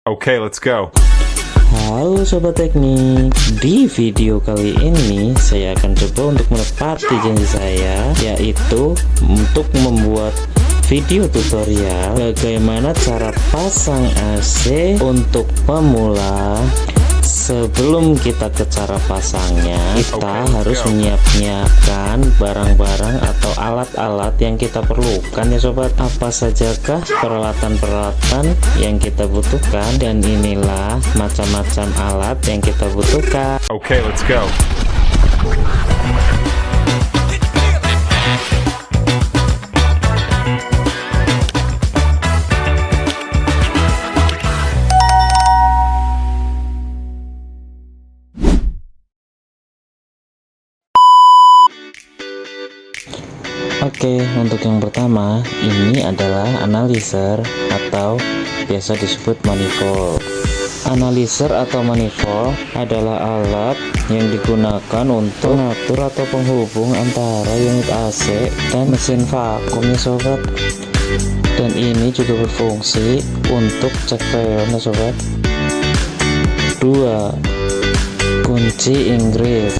Okay, let's go. Halo Sobat Teknik, di video kali ini saya akan coba untuk menepati janji saya, yaitu untuk membuat video tutorial bagaimana cara pasang AC untuk pemula. Sebelum kita ke cara pasangnya, kita harus menyiapkan barang-barang atau alat-alat yang kita perlukan ya sobat. Apa sajakah peralatan-peralatan yang kita butuhkan, dan inilah macam-macam alat yang kita butuhkan. Okay, let's go. Oke, untuk yang pertama, ini adalah analyzer atau biasa disebut manifold. Analyzer atau manifold adalah alat yang digunakan untuk mengatur atau penghubung antara unit AC dan mesin vakum ya sobat. Dan ini juga berfungsi untuk cek freon ya sobat. 2. Kunci Inggris.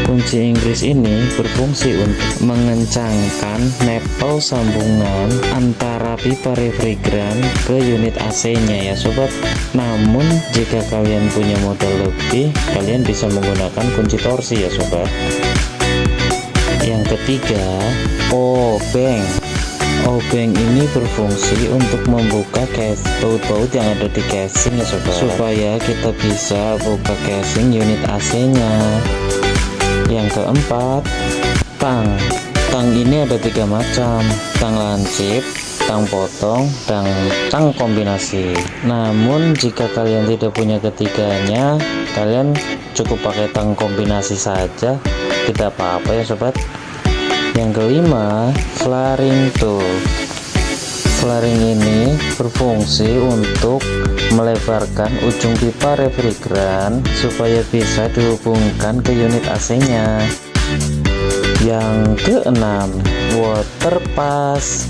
Kunci Inggris ini berfungsi untuk mengencangkan nepel sambungan antara pipa refrigeran ke unit AC-nya ya sobat. Namun jika kalian punya modal lebih, kalian bisa menggunakan kunci torsi ya sobat. Yang ketiga, obeng. Obeng ini berfungsi untuk membuka baut-baut yang ada di casing ya sobat, supaya kita bisa buka casing unit AC-nya. Yang keempat, tang. Tang ini ada 3 macam: tang lancip, tang potong, dan tang kombinasi. Namun jika kalian tidak punya ketiganya, kalian cukup pakai tang kombinasi saja, tidak apa-apa ya sobat. Yang kelima, flaring tool. Flaring ini berfungsi untuk melebarkan ujung pipa refrigeran supaya bisa dihubungkan ke unit AC-nya. Yang keenam, water pass.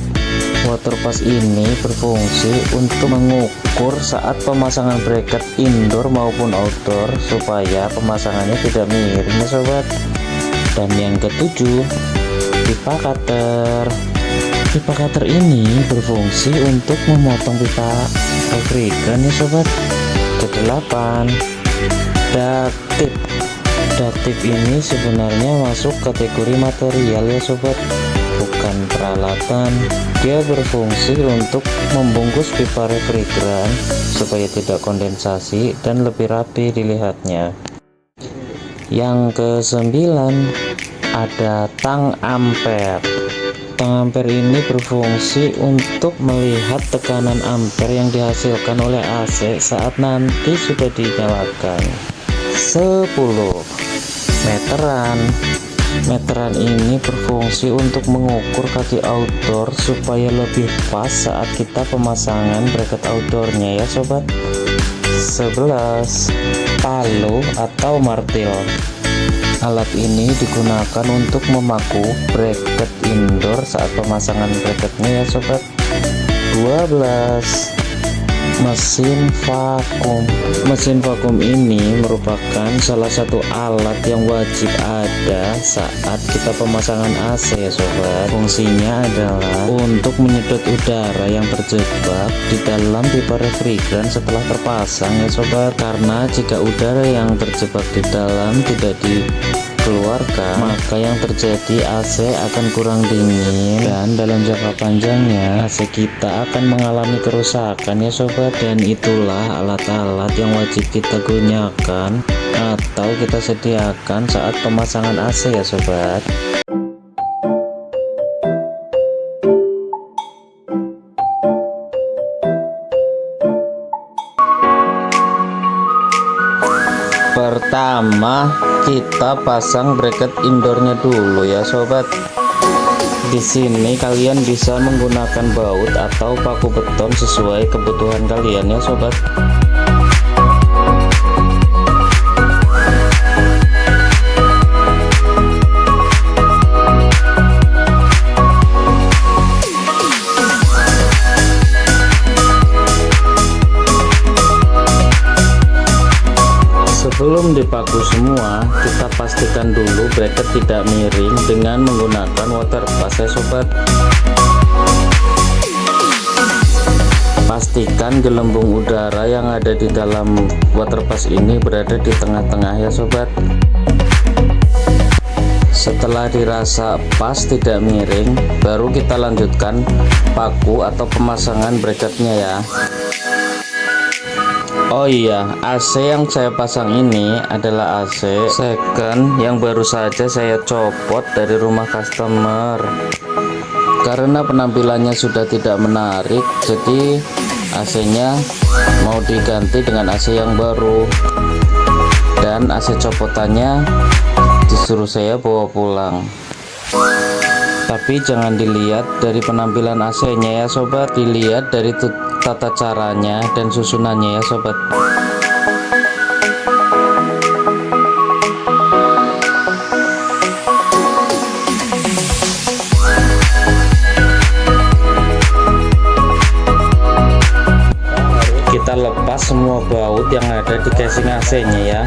Water pass ini berfungsi untuk mengukur saat pemasangan bracket indoor maupun outdoor supaya pemasangannya tidak miring ya sobat. Dan yang ketujuh, pipa cutter. Pipa cutter ini berfungsi untuk memotong pipa refrigeran ya sobat. Kedelapan, daktip. Daktip ini sebenarnya masuk kategori material ya sobat, bukan peralatan. Dia berfungsi untuk membungkus pipa refrigeran supaya tidak kondensasi dan lebih rapi dilihatnya. Yang kesembilan, ada tang ampere. Tang ampere ini berfungsi untuk melihat tekanan ampere yang dihasilkan oleh AC saat nanti sudah dinyalakan. 10. Meteran. Meteran ini berfungsi untuk mengukur kaki outdoor supaya lebih pas saat kita pemasangan bracket outdoornya ya sobat. 11. Palu atau martil. Alat ini digunakan untuk memaku bracket indoor saat pemasangan bracketnya ya sobat. 12. Mesin vakum. Mesin vakum ini merupakan salah satu alat yang wajib ada saat kita pemasangan AC ya sobat. Fungsinya adalah untuk menyedot udara yang terjebak di dalam pipa refrigeran setelah terpasang ya sobat. Karena jika udara yang terjebak di dalam tidak dikeluarkan, maka yang terjadi AC akan kurang dingin, dan dalam jangka panjangnya AC kita akan mengalami kerusakan ya sobat. Dan itulah alat-alat yang wajib kita gunakan atau kita sediakan saat pemasangan AC ya sobat. Pertama, kita pasang bracket indoornya dulu ya sobat. Di sini kalian bisa menggunakan baut atau paku beton sesuai kebutuhan kalian ya sobat. Sebelum dipaku semua, kita pastikan dulu bracket tidak miring dengan menggunakan water pass ya sobat. Pastikan gelembung udara yang ada di dalam water pass ini berada di tengah-tengah ya sobat. Setelah dirasa pas tidak miring, baru kita lanjutkan paku atau pemasangan bracketnya ya. Oh iya, AC yang saya pasang ini adalah AC second yang baru saja saya copot dari rumah customer. Karena penampilannya sudah tidak menarik, jadi AC-nya mau diganti dengan AC yang baru. Dan AC copotannya disuruh saya bawa pulang. Tapi jangan dilihat dari penampilan AC-nya ya sobat, dilihat dari tata caranya dan susunannya ya sobat. Kita lepas semua baut yang ada di casing AC-nya ya.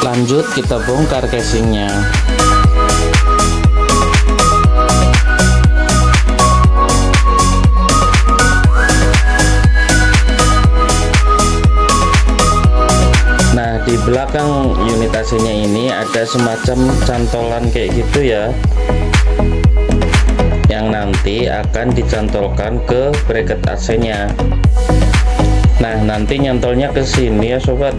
Lanjut kita bongkar casingnya. Nah, di belakang unit AC-nya ini ada semacam cantolan kayak gitu ya, yang nanti akan dicantolkan ke bracket AC-nya. Nah, nanti nyantolnya ke sini ya sobat.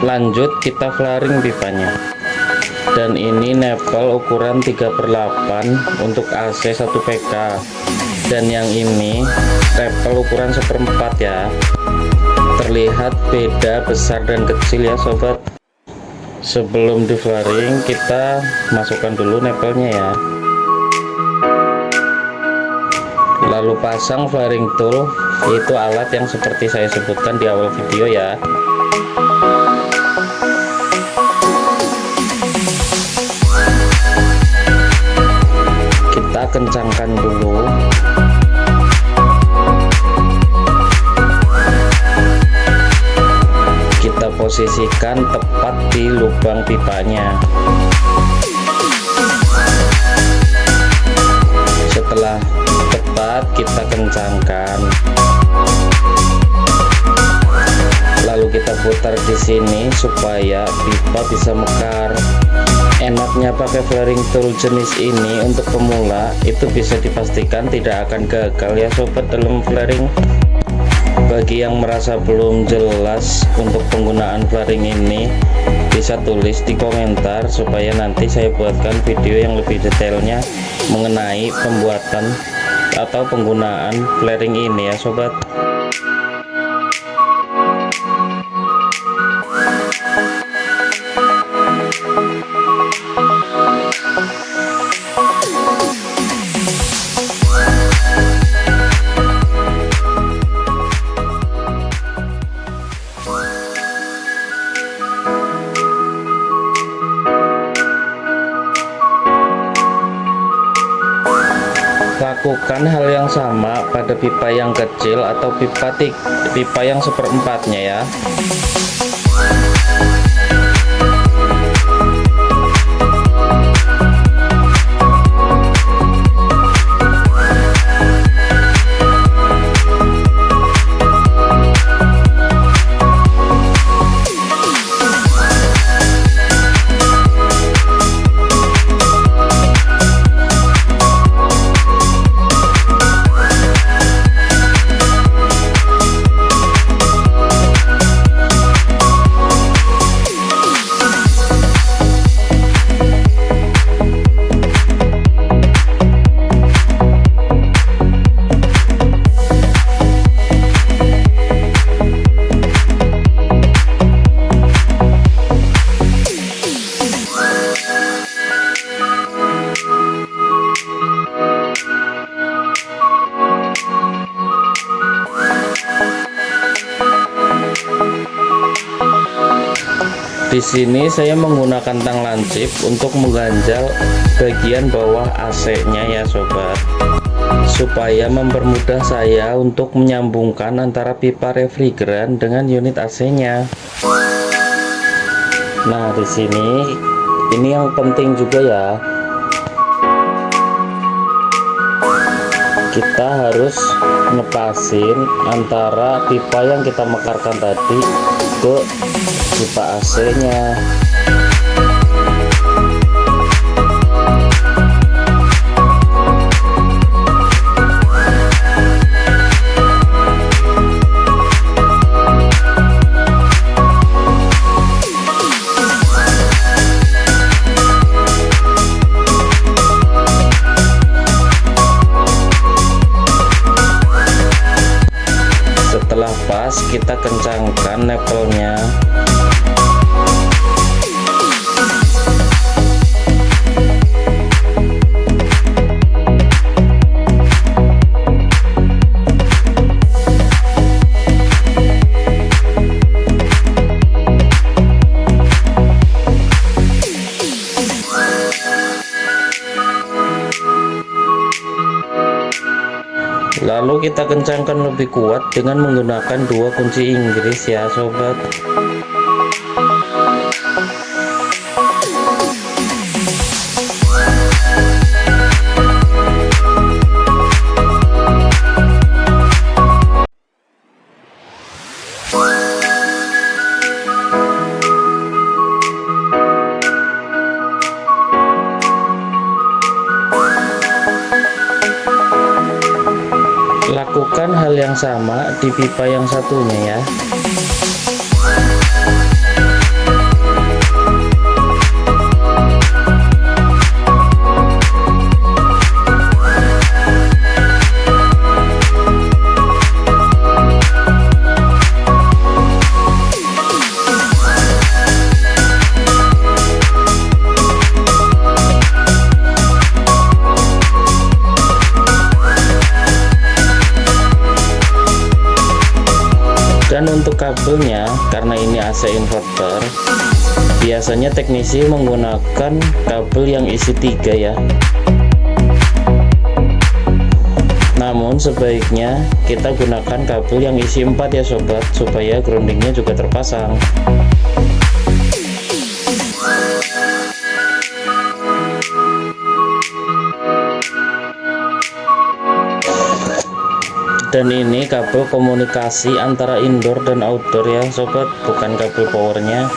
Lanjut kita flaring pipanya. Dan ini nepel ukuran 3/8 untuk AC 1 PK. Dan yang ini nepel ukuran 1/4 ya. Terlihat beda besar dan kecil ya sobat. Sebelum di flaring kita masukkan dulu nepelnya ya. Lalu pasang flaring tool, yaitu alat yang seperti saya sebutkan di awal video ya. Kita kencangkan dulu. Kita posisikan tepat di lubang pipanya. Setelah tepat kita kencangkan. Lalu kita putar di sini supaya pipa bisa mekar. Enaknya pakai flaring tool jenis ini untuk pemula itu bisa dipastikan tidak akan gagal ya sobat dalam flaring. Bagi yang merasa belum jelas untuk penggunaan flaring ini, bisa tulis di komentar supaya nanti saya buatkan video yang lebih detailnya mengenai pembuatan atau penggunaan flaring ini ya sobat. Lakukan hal yang sama pada pipa yang kecil atau pipa yang 1/4-nya ya. Di sini saya menggunakan tang lancip untuk mengganjal bagian bawah AC-nya ya sobat, supaya mempermudah saya untuk menyambungkan antara pipa refrigeran dengan unit AC-nya. Nah, di sini ini yang penting juga ya. Kita harus ngepasin antara pipa yang kita mekarkan tadi ke pipa AC-nya. Setelah pas, kita kencangkan nepelnya. Lalu kita kencangkan lebih kuat dengan menggunakan 2 kunci Inggris ya sobat. Lakukan hal yang sama di pipa yang satunya ya. Dan untuk kabelnya, karena ini AC inverter, biasanya teknisi menggunakan kabel yang isi 3 ya. Namun sebaiknya kita gunakan kabel yang isi 4 ya sobat, supaya groundingnya juga terpasang. Dan ini kabel komunikasi antara indoor dan outdoor ya sobat, bukan kabel powernya.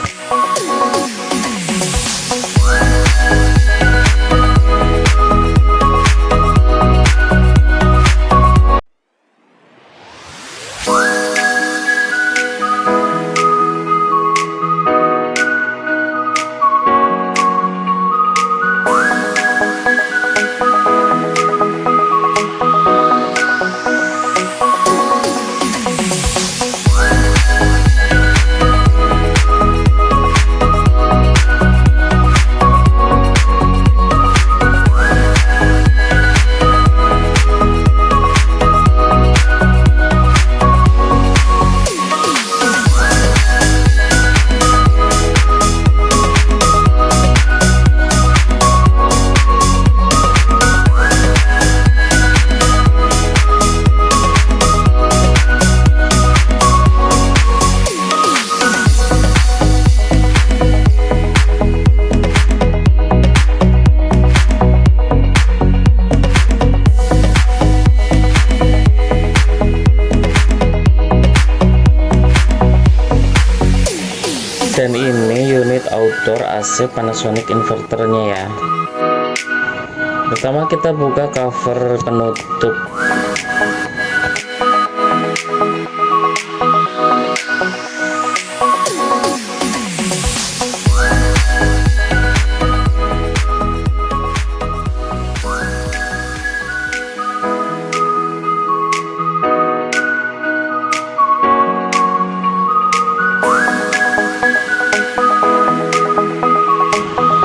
Dan ini unit outdoor AC Panasonic inverternya ya. Pertama kita buka cover penutup.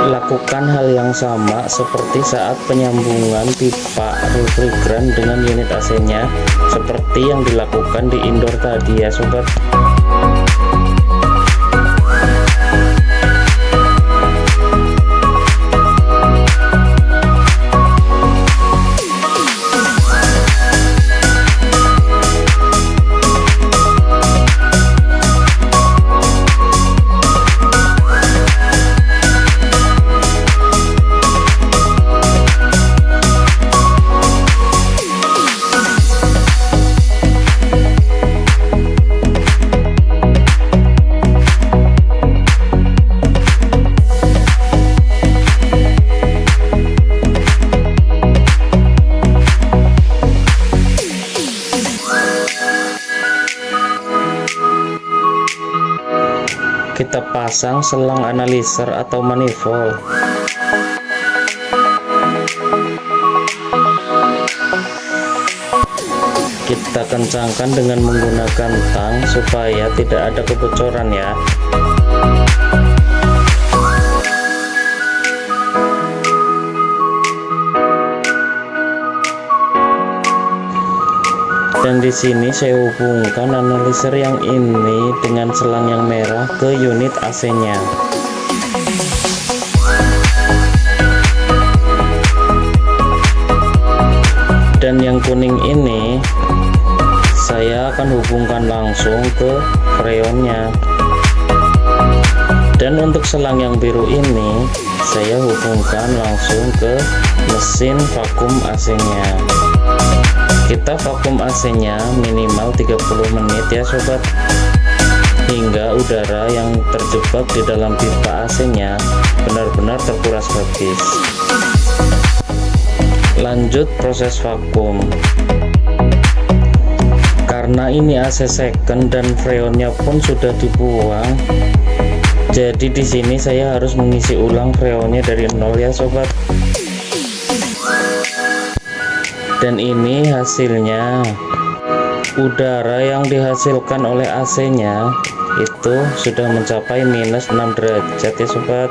Lakukan hal yang sama seperti saat penyambungan pipa refrigeran dengan unit AC-nya, seperti yang dilakukan di indoor tadi ya sobat. kita pasang selang analiser atau manifold. Kita kencangkan dengan menggunakan tang supaya tidak ada kebocoran ya. Dan di sini saya hubungkan analiser yang ini dengan selang yang merah ke unit AC-nya. Dan yang kuning ini saya akan hubungkan langsung ke freonnya. Dan untuk selang yang biru ini saya hubungkan langsung ke mesin vakum AC-nya. Kita vakum AC-nya minimal 30 menit ya sobat, hingga udara yang terjebak di dalam pipa AC-nya benar-benar terkuras habis. Lanjut proses vakum. Karena ini AC second dan freonnya pun sudah dibuang, jadi di sini saya harus mengisi ulang freonnya dari nol ya sobat. Dan ini hasilnya. Udara yang dihasilkan oleh AC-nya itu sudah mencapai minus 6 derajat ya sobat.